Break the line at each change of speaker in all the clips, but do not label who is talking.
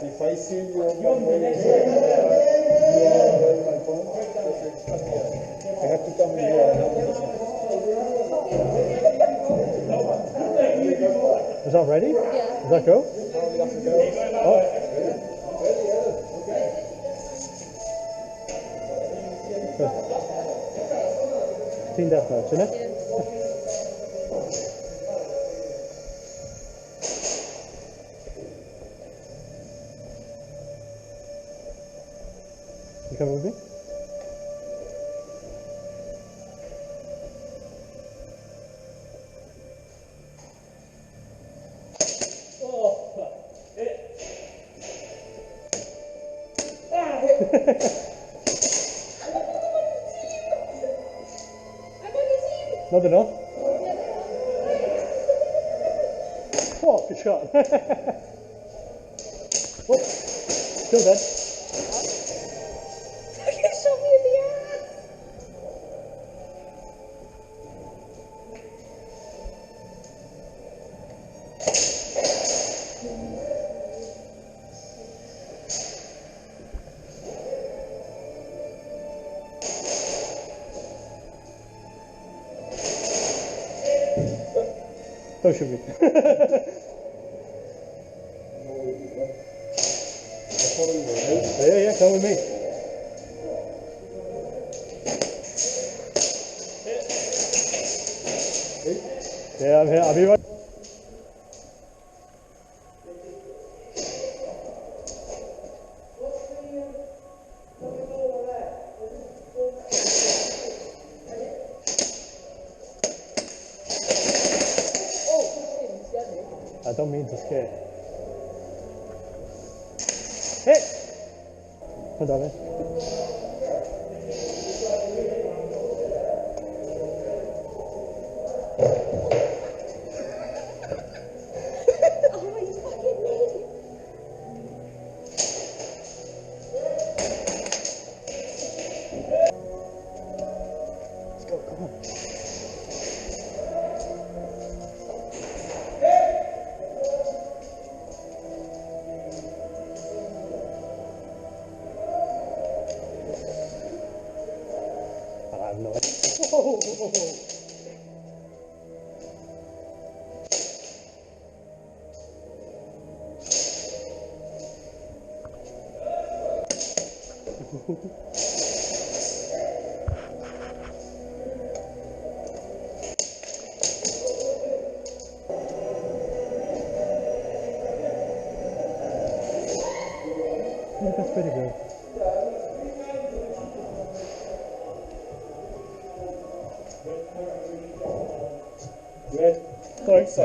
If I see you on my way, I have to come here.
Is that ready?
Yeah.
Does that go? Oh. Team deathmatch, isn't it? You coming with me? Not enough? Oh, good shot. Oh, still dead.
You shot me in the ass!
Don't shoot me. Yeah, come with me. Yeah, I'm here. I'll be right. I don't mean to scare. Hey! Hold on, man. Let's go, come on. I have no idea. Whoa. Yeah, that's pretty good.
Good.
Thanks.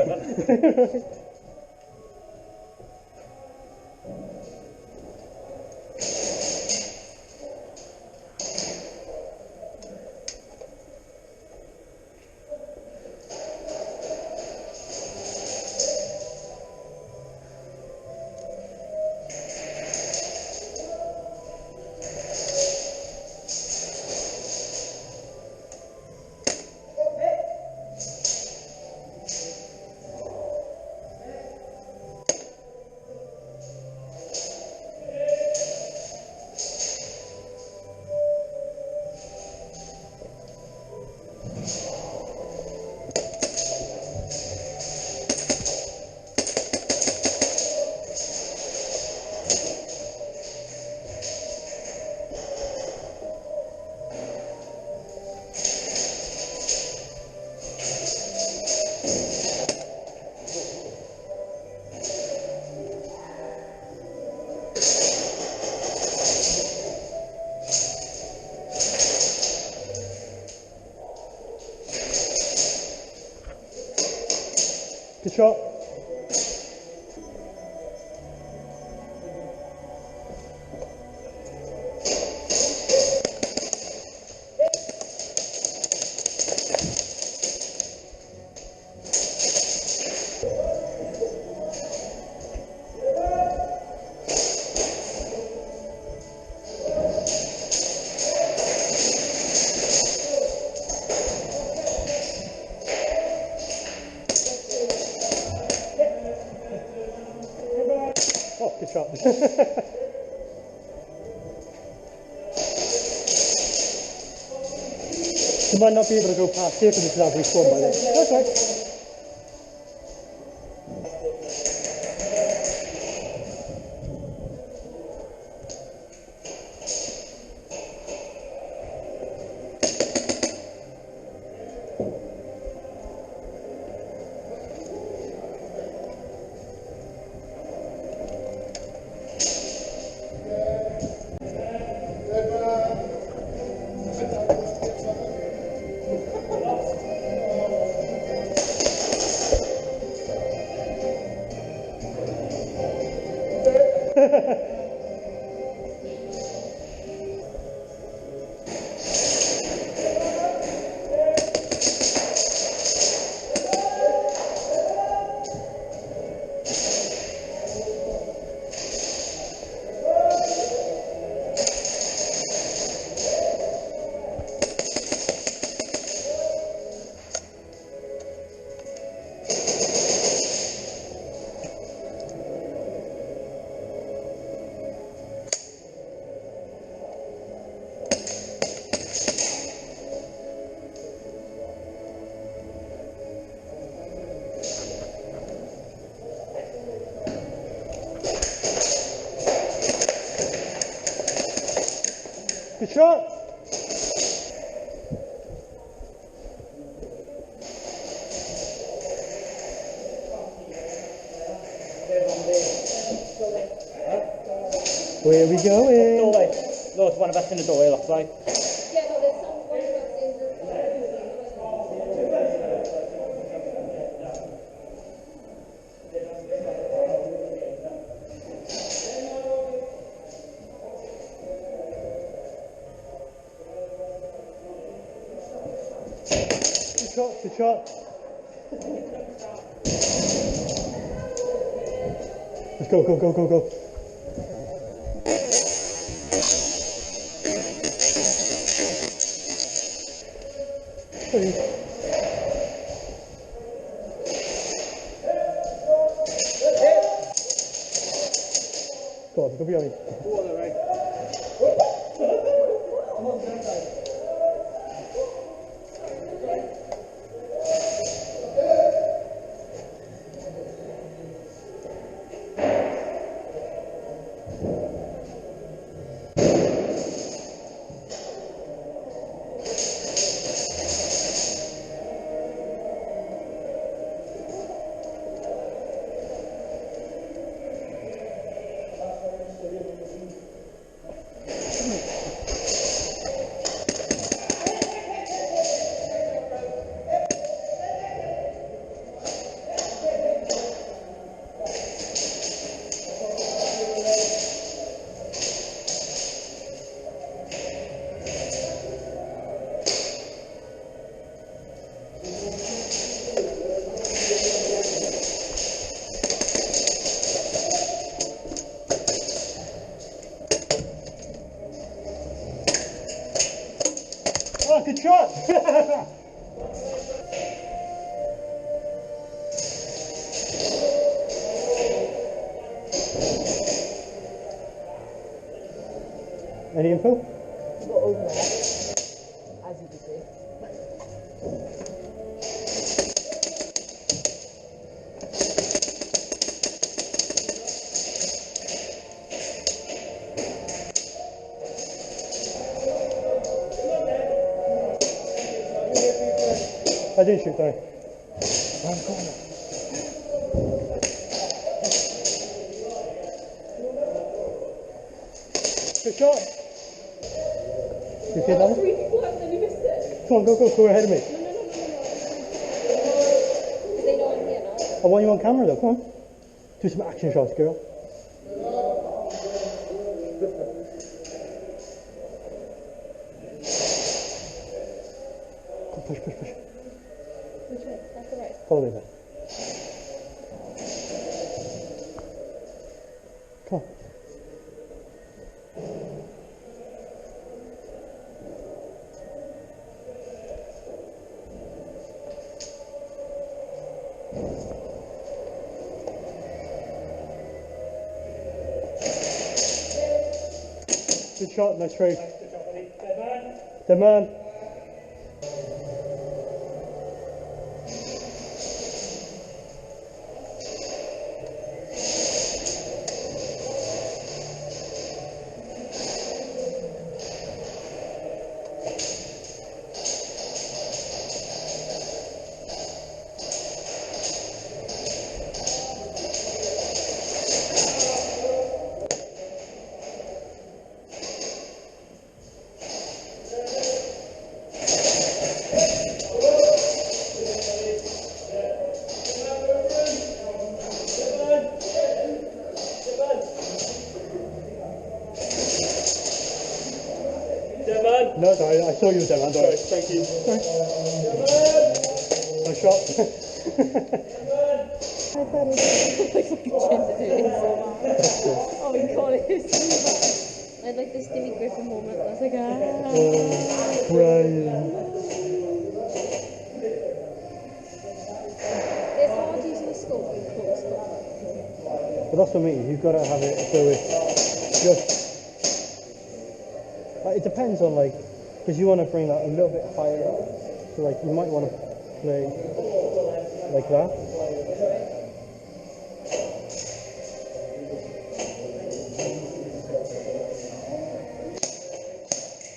Good shot. You might not be able to go past here because it's not respawn by then. That's right. Good shot. Where are we going?
Doorway. Look, one of us in the doorway, looks like.
Yeah, no, there's some one of us in the.
Good shot, good shot. Let's go, go, go, go, go. Please. Go on, go behind me. Oh, good shot! Any info?
Go over there, as you can see.
I didn't shoot, sorry. Round the corner. Good shot. You see that?
3 people left and you missed it.
Come on, go, go, go ahead of me.
No. Because they know I'm here now.
I want you on camera though, come on. Do some action shots, girl. Come, push, push, push.
Which way? That's the right.
Follow me then. Come on. Good shot, nice trade.
Good job, buddy. Dead man.
Dead man. No, sorry, I saw you dead man, sorry.
Thank you.
Nice shot.
I thought it was oh my god, it was so bad. I had like this Jimmy Griffin moment. I was like,
Brian.
It's hard using a scope with close scope.
But that's what I mean, you've got to have it so it's just. It depends on like, because you want to bring that a little bit higher up. So like, you might want to play like that.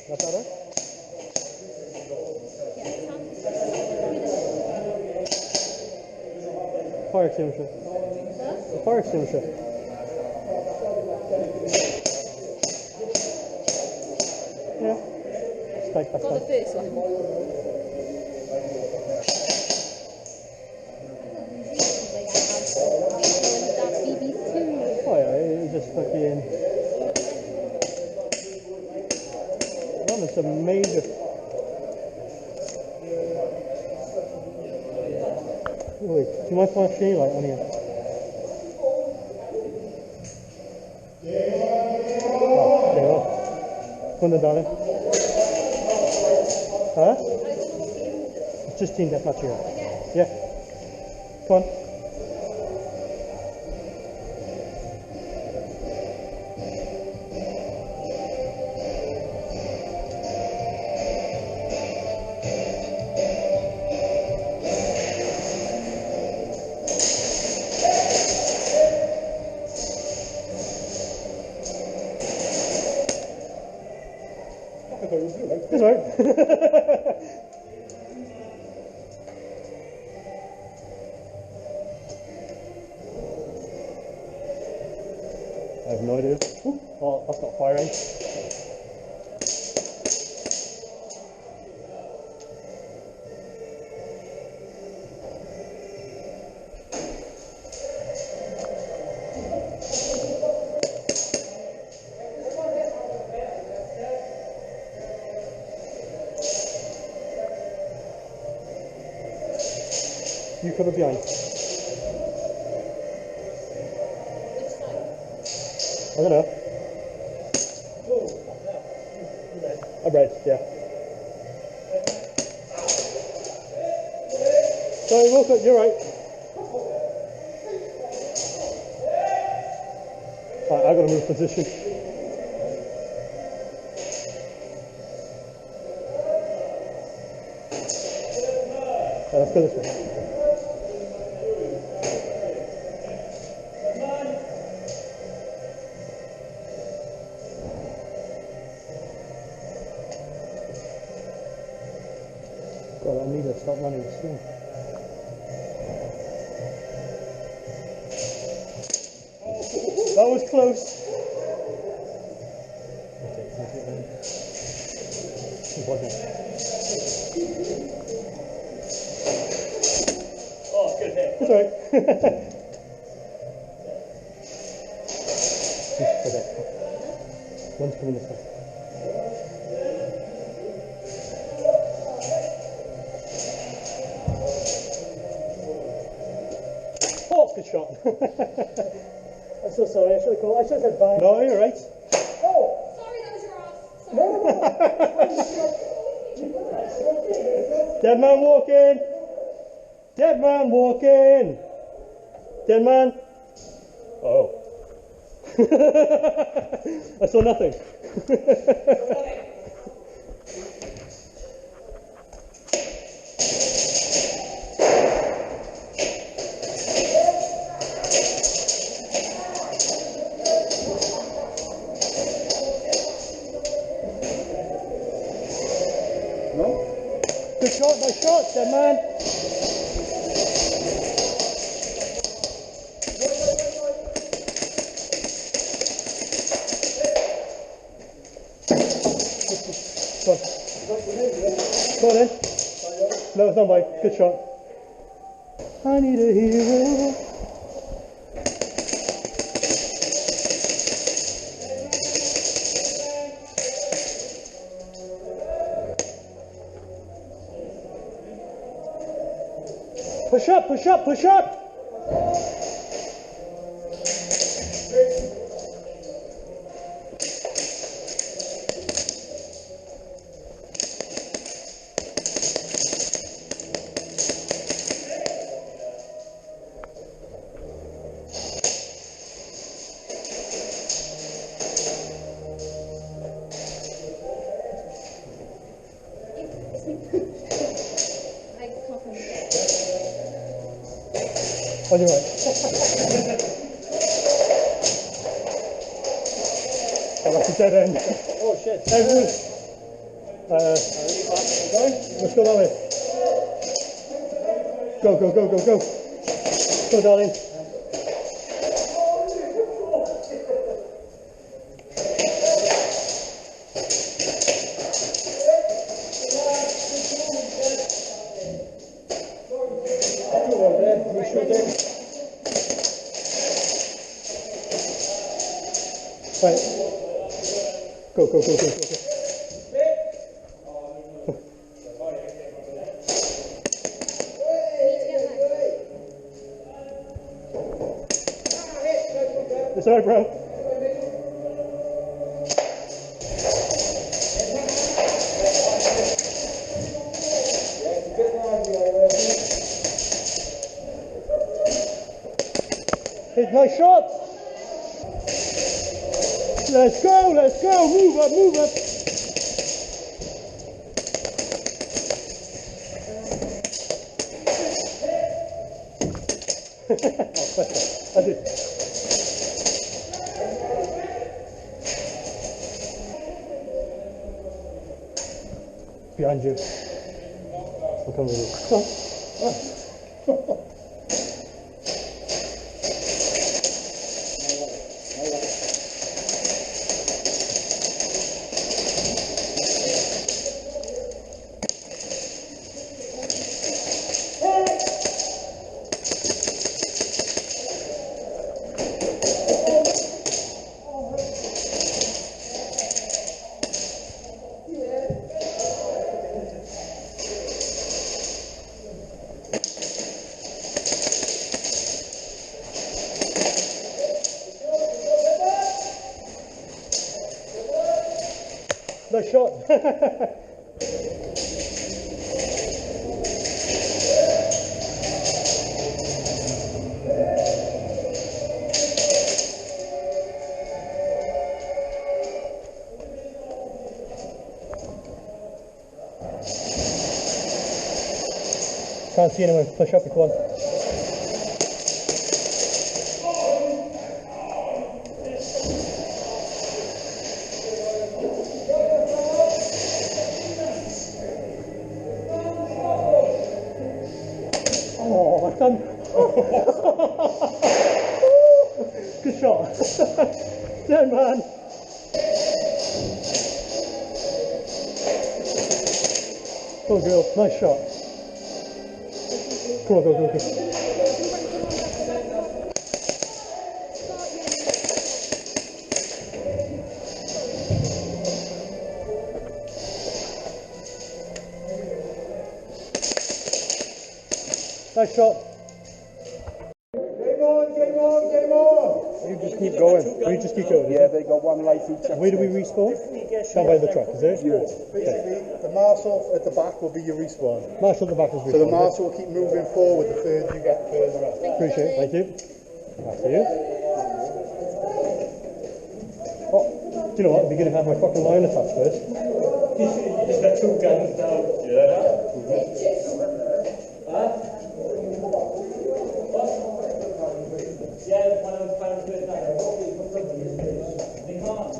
That better? Fire extinguisher. Fire extinguisher. Yeah. That's
Not the first one.
Oh yeah, it just fucking... That was a major... Wait, do you mind if I see light on here? Oh, there you go. Come on, darling. Huh? It's just team deathmatch here. Yeah. Come on. That's right. I have no idea. Ooh, oh, that's not firing. You cover behind. I don't know. I'm red, yeah. Sorry, Walker, you're right. Alright, I've got to move position. Let's go this way. God, I need to stop running soon. That was close.
Oh, good hit.
That's alright. One's coming this way. Oh, good shot.
I'm so sorry, I should have said bye.
No, you're right.
Oh!
Sorry, that was your ass. Sorry.
No.
Dead man walking. Dead man walking. Dead man. Oh. I saw nothing. Good shot, nice shot, dead man. Go on then. No, it's not mine. Good shot. I need a hero. Push up, push up, push up. On your right. Oh, that's a dead end.
Oh shit.
Everyone. Let's go that way. Go, go, go, go, go. Go, darling. Right. Go, go, go, go, go, go. It's alright, bro. Hey, nice shot. Let's go, let's go. Move up, move up. I did. Behind you. I'll come with you. Nice shot. Can't see anyone. Push up, come on. Oh, I've done. Good shot. Dead man. Oh, girl, nice shot. Come on, go, go, go. Nice shot.
Game on, game on, game on!
You just keep going. We just keep going.
Yeah, they got one life each.
Where do we respawn? Down by the truck, is it?
Yeah. Basically, the marshal at the back will be your respawn.
Marshal at the back is respawn.
So the marshal will keep moving forward the further you get further up.
Appreciate it, thank you. After you. Oh. Do you know what? It'd be good if I had my fucking line attached first.
Just got two guns down. Yeah. Yeah, one of those fires good now. They can't.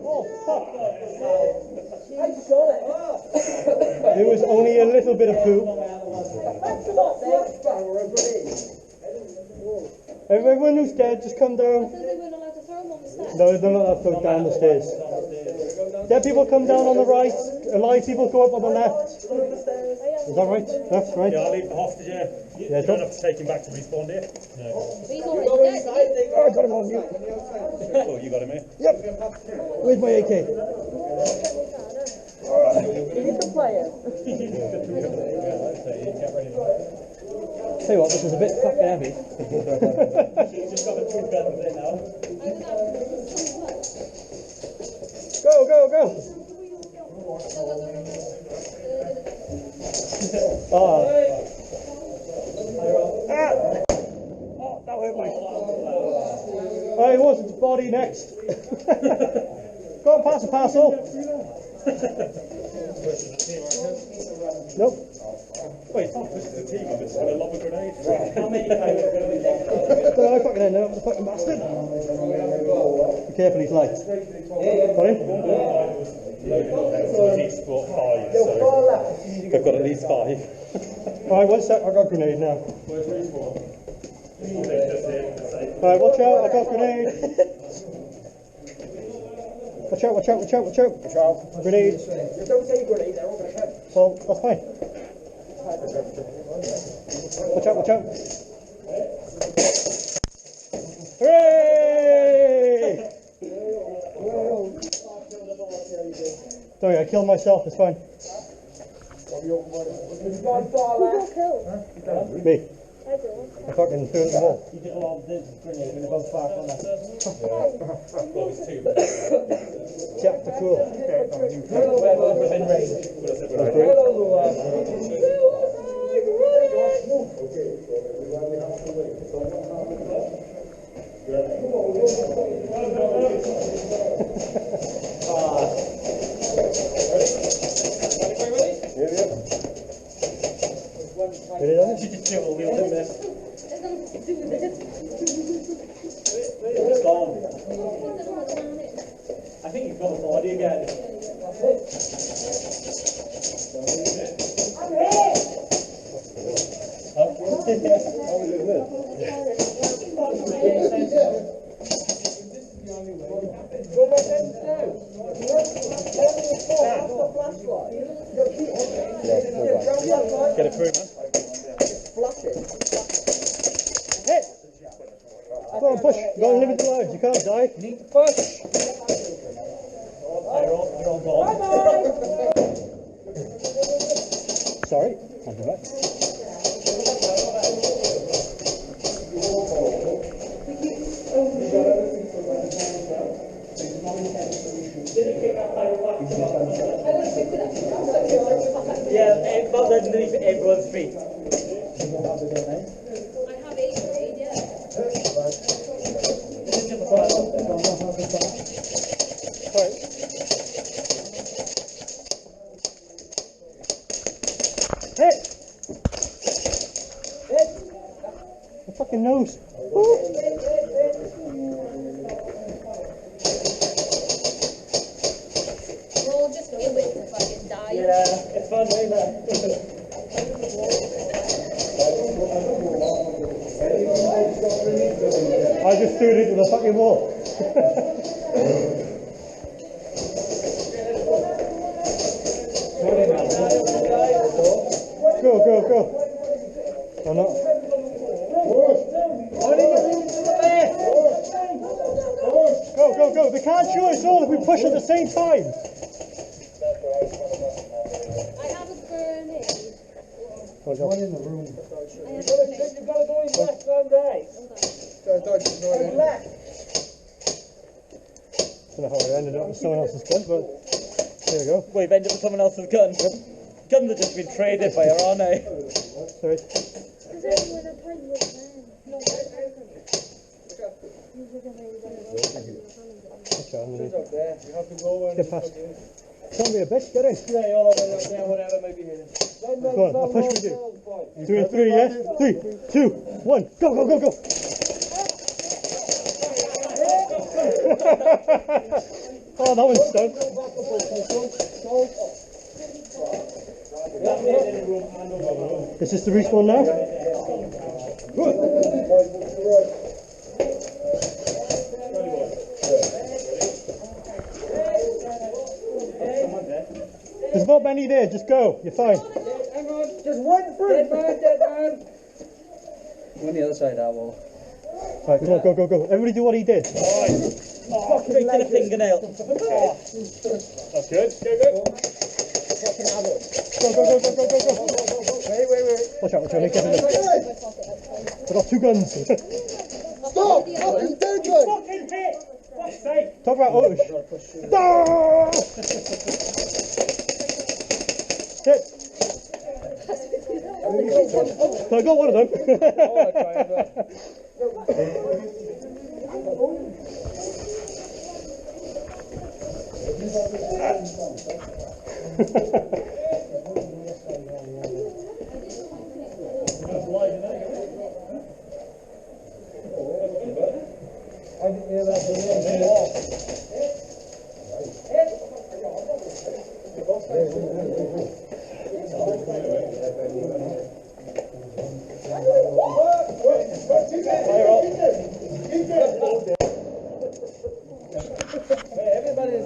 Oh, fuck! There was only a little bit of poop. Everyone who's dead, just come down.
They weren't allowed to throw them on the steps.
No, they're not allowed to go down the stairs. Dead people come down on the right, alive people go up on the left. Is that right? Left, right?
Yeah, I'll leave the hostage here.
Yeah,
You don't have to take him back to respawn, do you?
But he's already dead.
Oh, I got him on you.
Oh, you got him here?
Yep. Where's my AK? Tell you what, this is a bit fucking heavy.
You've just got the two guns there now.
Go, go, go! Oh. Oh, that hurt my... Right, what's its body next? Go and pass a parcel. Nope.
Wait, this is a team, I'm just going to lob a grenade. How many
I fucking end up, the fucking bastard. Be careful, he's light. Got him?
He's got 5, so they've got at least 5.
Alright, one sec, I got a grenade now. Alright, watch out, I got a grenade. Watch out, watch out, watch out, watch out. Watch out. Grenade.
Don't say grenade, they're all going to come.
Well, that's fine. Watch out, watch out. Hooray! Sorry, I killed myself, it's fine.
Who got killed?
Me.
I don't.
I fucking threw it in the wall.
You did a lot of this grenade and they're both far from that.
Chapter cool.
We're both within range.
That's great. Ready, Danny?
You can kill all the other men.
There's nothing to do with this.
It's gone. I think you've got a body again. Get it through, man.
Hey! Come on, push. You gotta live it alive. You can't die. You need to push.
They're all gone.
Sorry. I'll do that.
Yeah, about underneath everyone's feet.
I have 8 grade, yeah.
Alright. Hey! My fucking nose.
We're all just going to fucking die.
Yeah, it's fun, isn't it?
I just threw it into the fucking wall. Go, go, go. Or not. Go, go, go. They can't shoot us all if we push at the same time.
I have a grenade.
Oh, God.
I have a grenade.
You've got to go in left one day.
I don't know how I ended up with someone else's gun, but there we go.
We've ended up with someone else's gun. Guns have just been traded by her, aren't they?
Sorry.
Because everyone I played with, man.
out there. You have to go and
Get past. Don't be a bitch, get in.
stay all the way out there, whatever may be hidden.
Go on, I'll push with you. 3 and 3, yeah? 3, 2, 1, go, go, go, go. Oh, that one's stuck. Is this the respawn now? There's not many there, just go, you're fine.
Hang on, just one free. Dead man. Go on the other side, that wall.
Right, come on, go, go, go. Everybody do what he did.
Oh, straight to the fingernail. That's good. Go, go.
Go, go, go, go, go, go, go.
Wait.
Watch out, get in there. I've got 2 guns.
Stop! He's dead, good.
Fucking hit. Fuck's sake.
Talk about Otush. Ah! Hit. So I got one of them.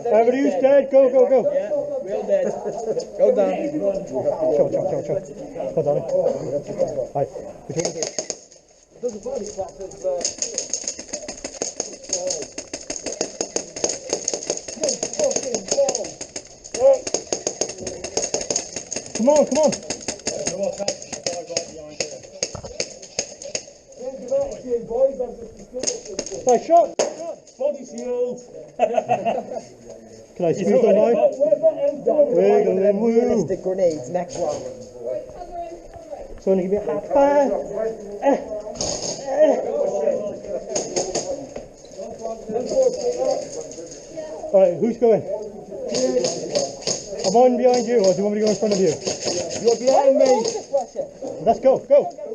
Everybody who's dead, go, go, go.
Yeah, we're dead. Go down.
Chill. Go down. Hi. Between the 2.
There's a body flap of
Come on. Nice shot.
Body shield.
Can I squeeze on mine? Wiggle and woo.
realistic grenades. Next round.
Someone give me a high five. Alright, who's going? I'm on behind you, or do you want me to go in front of you?
You're behind me.
Let's go.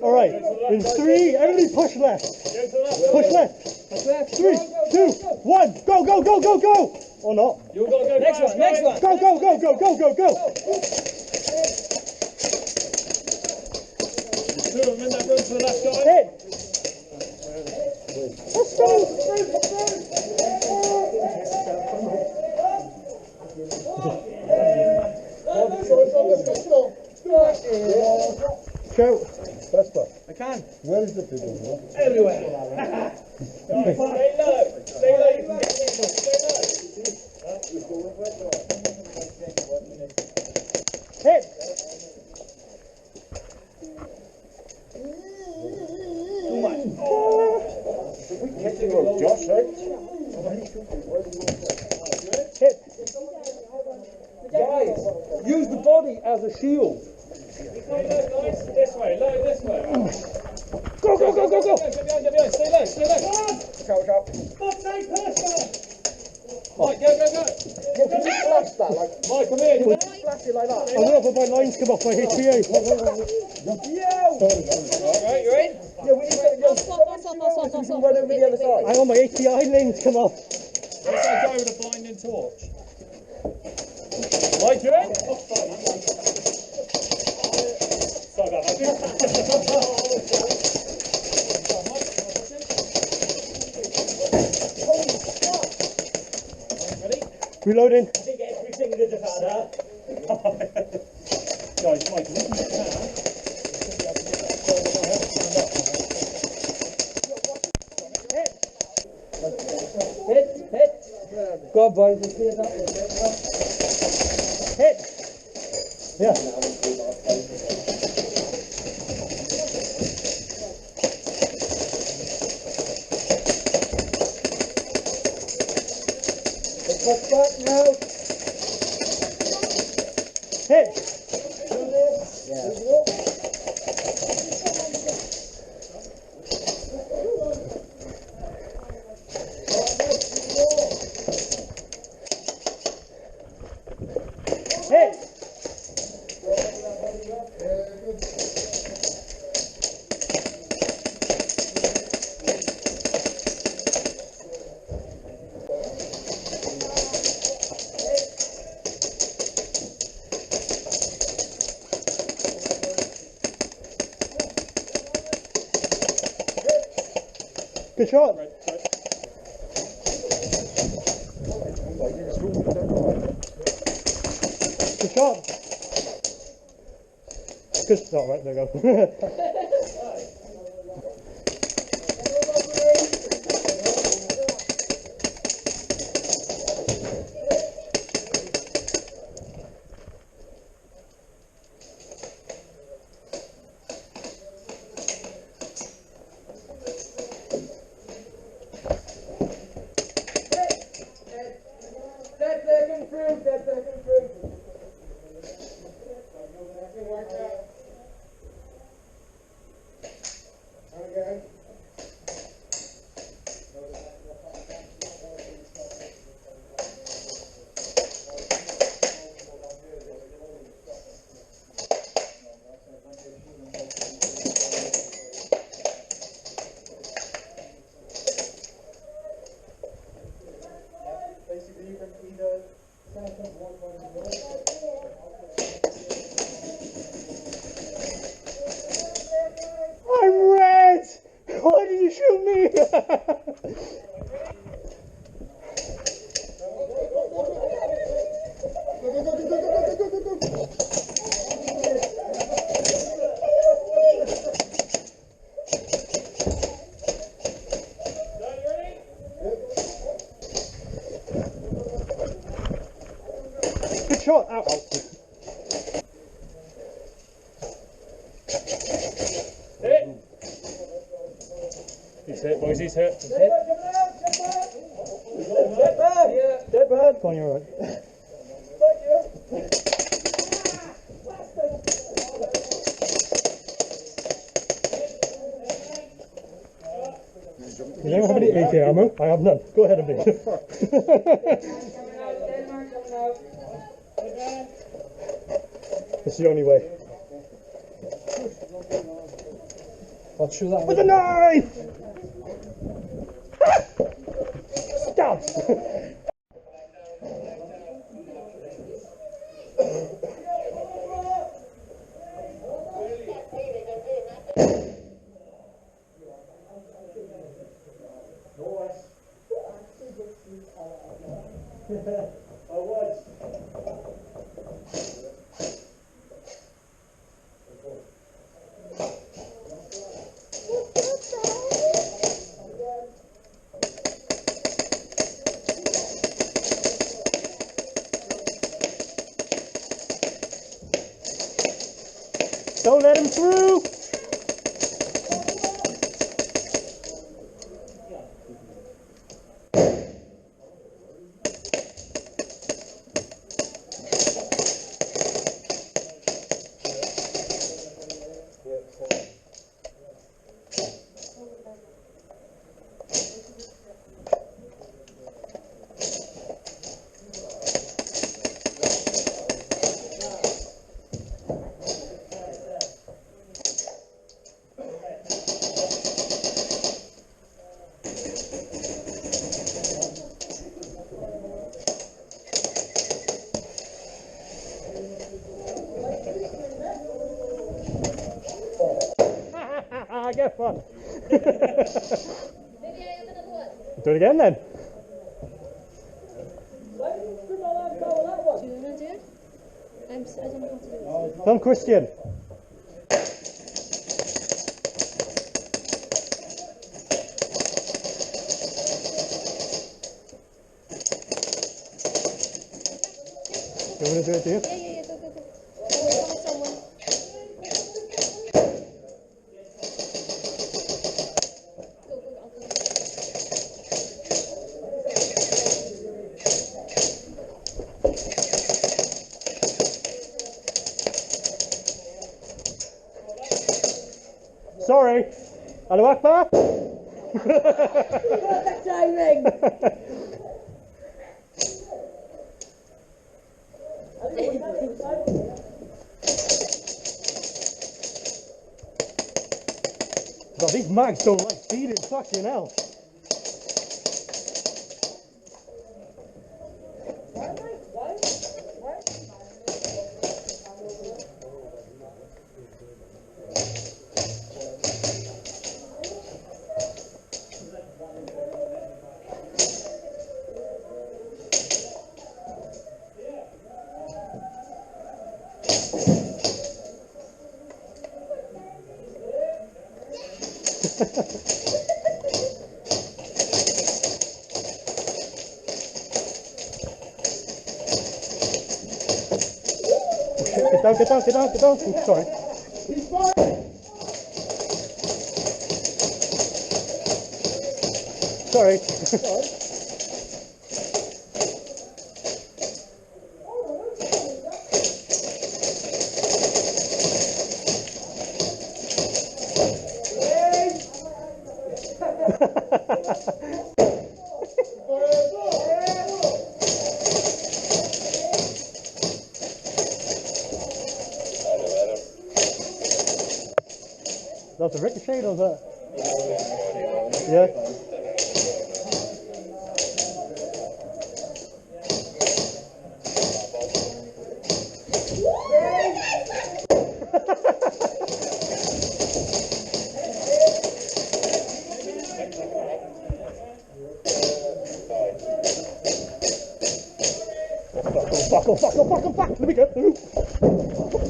Alright, in 3, everybody push left. Push left. 3, 2, 1, go. Or not.
You've got to go
Next one.
Go.
Two of them in that room to the left, guys.
Hit. Let's go. Shout.
I can.
Where is the people?
Everywhere.
Stay low. Stay low. You can get in. Stay low.
Hit.
Josh, right?
Hit.
Guys, use the body as a shield.
Guys, this way. Low, this way.
Go.
Get behind. Stay low.
Watch out.
Fuck's sake, personal. Mike, go.
Yeah, can you flash that? Like,
Mike, come here.
flash it like that.
I know, but my lines come off my HPA.
Yo!
Alright, you in?
Yeah, we need to go.
Stop.
We can run over the other side.
I know my HPI lanes come off.
Let's go with a blinding torch. Mike, you in? Oh, sorry, man. Sorry about that.
Reloading.
I didn't get everything good about that. Guys, Mike, if we can get that.
Hit. Go on, boys. Let's see it up.
Hit. Yeah.
Let's back now.
Hit. Good shot. Good shot. Good. Oh, right, there you go. I'm red! Why did you shoot me? Good shot. Ow, ow.
He's hit, boys, he's hit.
Dead bad! Yeah, dead bad.
Come on, you're right. You don't have any AK ammo? I have none. Go ahead and be. It's the only way.
I'll chew that
With a knife! Stop! Don't let him through! Get fun.
Maybe I have another one.
Do it again then.
Do you want to do it? I don't know how to do it.
Film Christian. You want to do it, do you?
Yeah, go. Someone, someone. Go, I'll go.
Sorry. Allahu Akbar.
Perfect timing.
God, these mags don't like feeding fucking hell. Get down. Oops, sorry. Sorry. That's a ricochet, or that? Yeah. Fuck. Let me go.